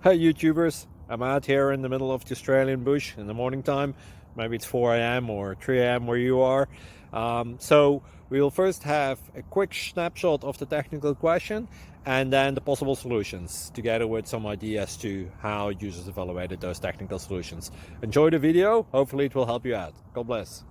Hey YouTubers, I'm out here in the middle of the Australian bush in the morning time. Maybe it's 4 a.m. or 3 a.m. where you are. So we'll first have a quick snapshot of the technical question and then the possible solutions, together with some ideas to how users evaluated those technical solutions. Enjoy the video, hopefully it will help you out. God bless.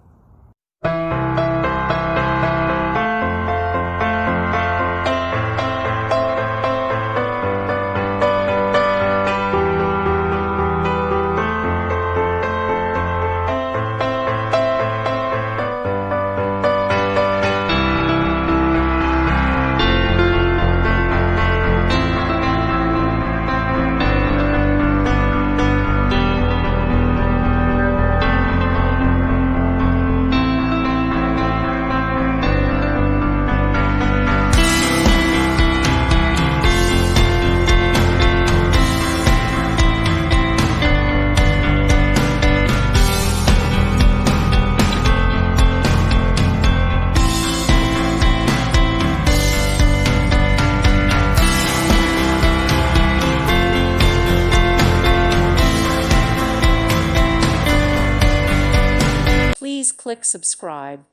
Please click subscribe.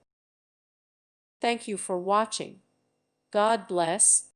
Thank you for watching. God bless.